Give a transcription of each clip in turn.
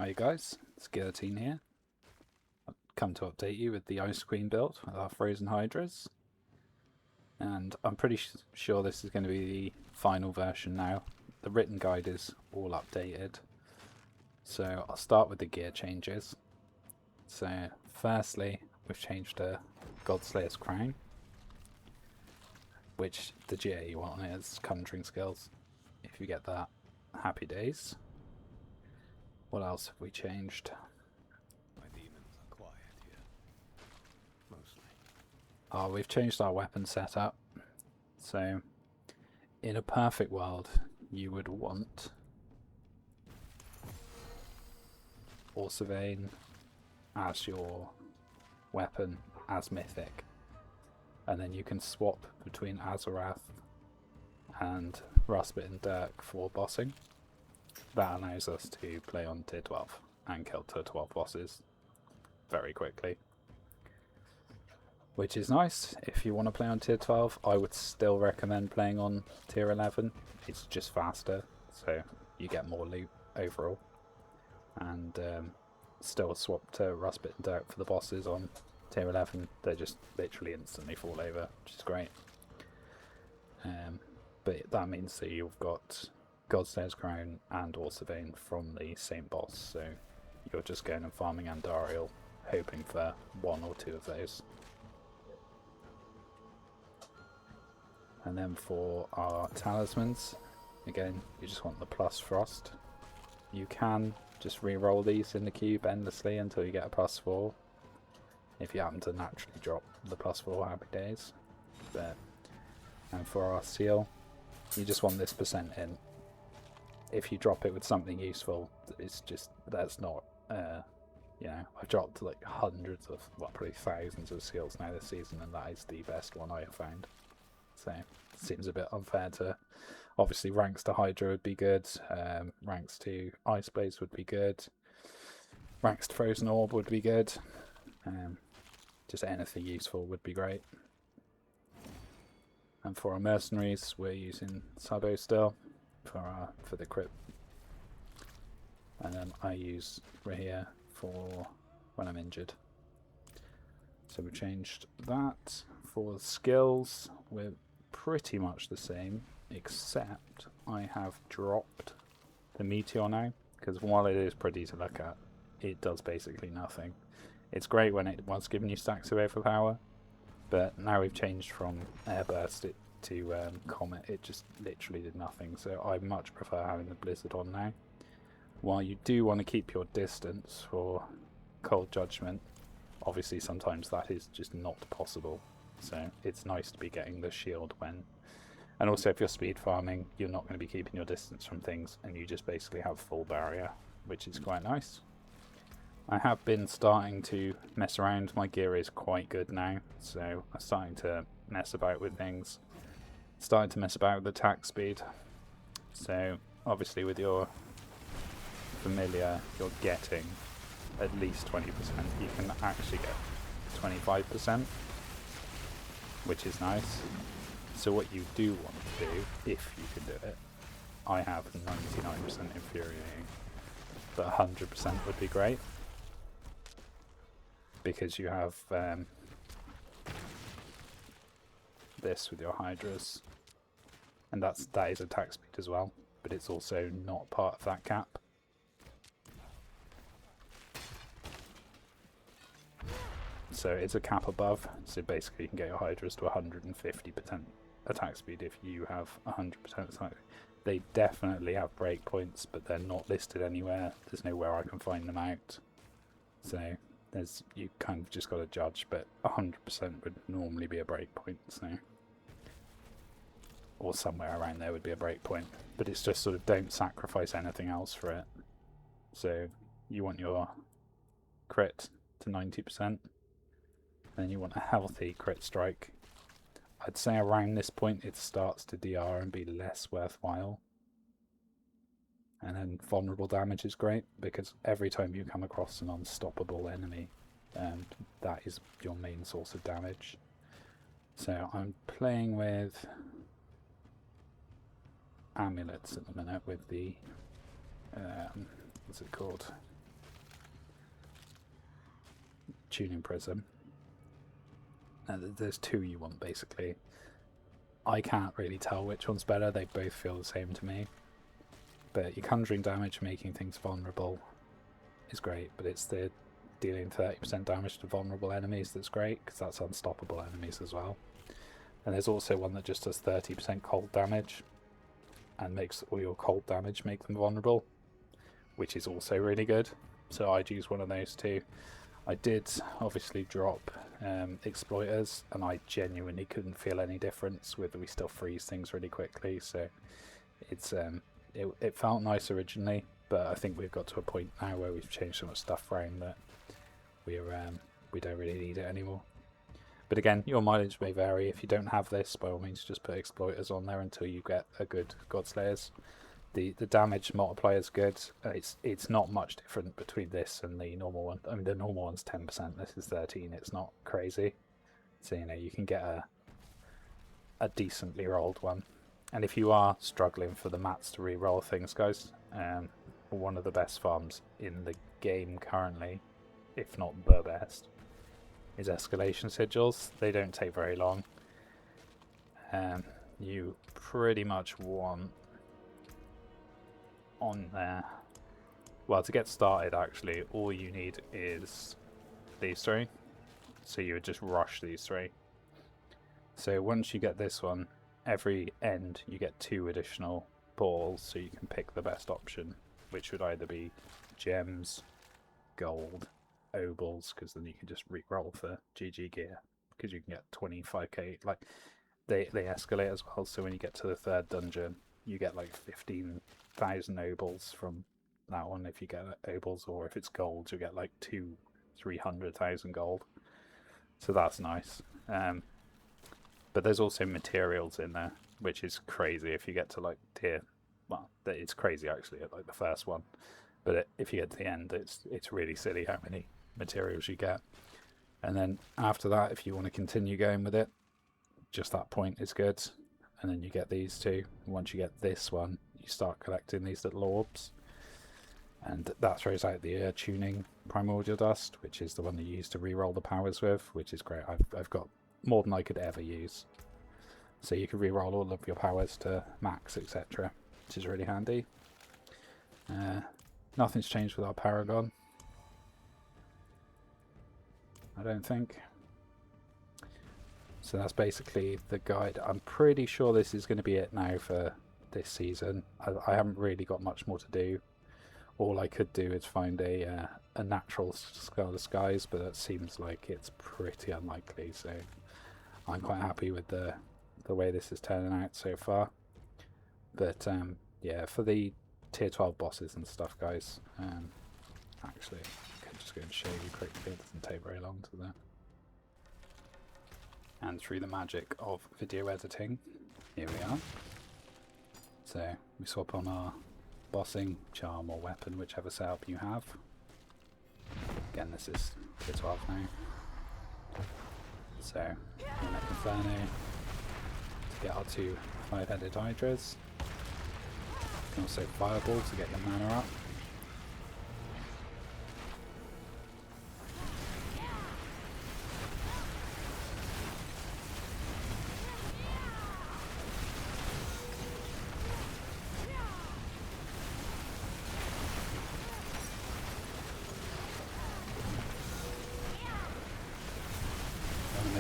Hi guys, it's Guillotine here. I've come to update you with the Ice Queen build with our frozen Hydras. And I'm pretty sure this is going to be the final version now. The written guide is all updated. So I'll start with the gear changes. So firstly, we've changed to Godslayer's Crown, which the GA you want on it is Conjuring Skills. If you get that, happy days. What else have we changed? My demons are quiet here. Mostly. Oh, we've changed our weapon setup. So, in a perfect world, you would want Orcevane as your weapon as mythic. And then you can swap between Azarath and Ruspit and Dirk for bossing. That allows us to play on tier 12 and kill tier 12 bosses very quickly. Which is nice. If you want to play on tier 12, I would still recommend playing on tier 11. It's just faster, so you get more loot overall. And still swap to Ruspit and Dirk for the bosses on tier 11. They just literally instantly fall over, which is great. But that means that you've got Godslayer's Crown and Orcevane from the same boss, so you're just going and farming Durial, hoping for one or two of those. And then for our talismans, again, you just want the plus frost. You can just re-roll these in the cube endlessly until you get a plus 4. If you happen to naturally drop the plus 4, happy days. And for our seal, you just want this percent in. If you drop it with something useful, it's just, that's not, you know, I've dropped like hundreds of, well, probably thousands of seals now this season, and that is the best one I have found. So, it seems a bit unfair to, obviously ranks to Hydra would be good, ranks to Ice Blaze would be good, ranks to Frozen Orb would be good, just anything useful would be great. And for our mercenaries, we're using Sabo still for the crit, and then I use Rahia for when I'm injured. So we changed that. For the skills, we're pretty much the same, except I have dropped the Meteor now, because while it is pretty to look at, it does basically nothing. It's great when it was giving you stacks of overpower, but now we've changed from Airburst to Comet, it just literally did nothing, so I much prefer having the Blizzard on now. While you do want to keep your distance for Cold Judgment, obviously sometimes that is just not possible, so it's nice to be getting the shield when, and also if you're speed farming, you're not going to be keeping your distance from things, and you just basically have full barrier, which is quite nice. I have been starting to mess around, my gear is quite good now, so I'm starting to mess about with things. Starting to mess about with attack speed. So obviously with your familiar, you're getting at least 20%. You can actually get 25%, which is nice. So what you do want to do, if you can do it, I have 99% infuriating, but 100% would be great. Because you have this with your Hydras, and that is attack speed as well, but it's also not part of that cap. So it's a cap above, so basically you can get your Hydras to 150% attack speed if you have 100% attack. They definitely have breakpoints, but they're not listed anywhere. There's nowhere I can find them out. So you kind of just got to judge, but 100% would normally be a breakpoint, so, or somewhere around there would be a breakpoint, but it's just sort of don't sacrifice anything else for it. So you want your crit to 90%, then you want a healthy crit strike. I'd say around this point it starts to DR and be less worthwhile. And then vulnerable damage is great, because every time you come across an unstoppable enemy, that is your main source of damage. So I'm playing with amulets at the minute with the, what's it called? tuning prism. There's two you want basically. I can't really tell which one's better, they both feel the same to me. But your conjuring damage making things vulnerable is great, but it's the dealing 30% damage to vulnerable enemies that's great, because that's unstoppable enemies as well. And there's also one that just does 30% cold damage, and makes all your cold damage make them vulnerable, which is also really good. So I'd use one of those two. I did obviously drop exploiters, and I genuinely couldn't feel any difference with we still freeze things really quickly. So it's it felt nice originally, but I think we've got to a point now where we've changed so much stuff around that we don't really need it anymore. But again, your mileage may vary. If you don't have this, by all means just put exploiters on there until you get a good Godslayers. The damage multiplier is good. It's not much different between this and the normal one. I mean, the normal one's 10%. This is 13. It's not crazy. So you can get a decently rolled one. And if you are struggling for the mats to re-roll things, guys, one of the best farms in the game currently, if not the best, is escalation sigils. They don't take very long. You pretty much want on there, well, to get started actually all you need is these three, so you would just rush these three. So once you get this one, every end you get 2 additional balls, so you can pick the best option, which would either be gems, gold, obols, because then you can just re-roll for GG gear, because you can get 25k. Like they escalate as well, so when you get to the 3rd dungeon you get like 15,000 obols from that one if you get obols, or if it's gold you get like 200,000-300,000 gold, so that's nice. But there's also materials in there, which is crazy if you get to like tier, well, it's crazy actually at like the first one, but if you get to the end it's really silly how many materials you get. And then after that, if you want to continue going with it, just that point is good. And then you get these two. Once you get this one, you start collecting these little orbs, and that throws out the tuning primordial dust, which is the one that you use to re-roll the powers with, which is great. I've got more than I could ever use, so you can re-roll all of your powers to max, etc., which is really handy. Nothing's changed with our paragon, I don't think. So that's basically the guide. I'm pretty sure this is going to be it now for this season. I haven't really got much more to do. All I could do is find a natural Scarlet Skies, but that seems like it's pretty unlikely. So I'm quite happy with the way this is turning out so far. But yeah, for the tier 12 bosses and stuff, guys, actually I can just go and show you quickly. It doesn't take very long to that. And through the magic of video editing, here we are. So we swap on our bossing, charm or weapon, whichever setup you have. Again, this is tier 12 now. So we'll make Inferno to get our 2 5-headed Hydras. You can also Fireball to get your mana up.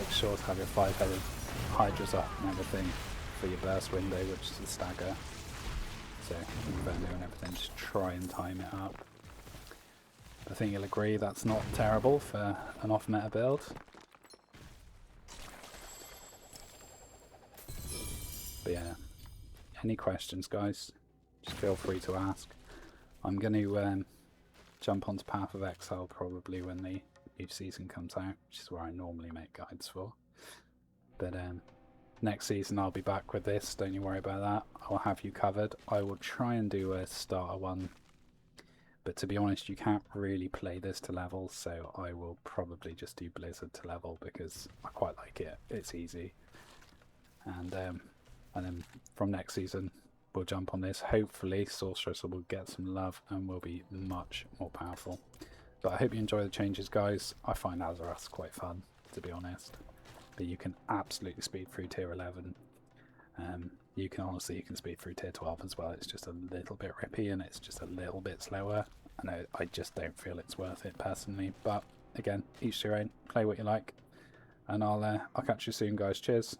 Sure to have your 5-headed Hydras up and everything for your burst window, which is the stagger. So Inferno and everything, just try and time it up. I think you'll agree that's not terrible for an off-meta build. But yeah, any questions, guys, just feel free to ask. I'm going to jump onto Path of Exile probably when the new season comes out, which is where I normally make guides for. But next season I'll be back with this, don't you worry about that. I'll have you covered. I will try and do a starter one, but to be honest you can't really play this to level, so I will probably just do Blizzard to level because I quite like it. It's easy. And then from next season we'll jump on this. Hopefully Sorceress will get some love and will be much more powerful. But I hope you enjoy the changes, guys. I find Azeroth quite fun, to be honest. But you can absolutely speed through tier 11. You can speed through tier 12 as well. It's just a little bit rippy and it's just a little bit slower. I just don't feel it's worth it personally. But again, each to your own. Play what you like. And I'll catch you soon, guys. Cheers.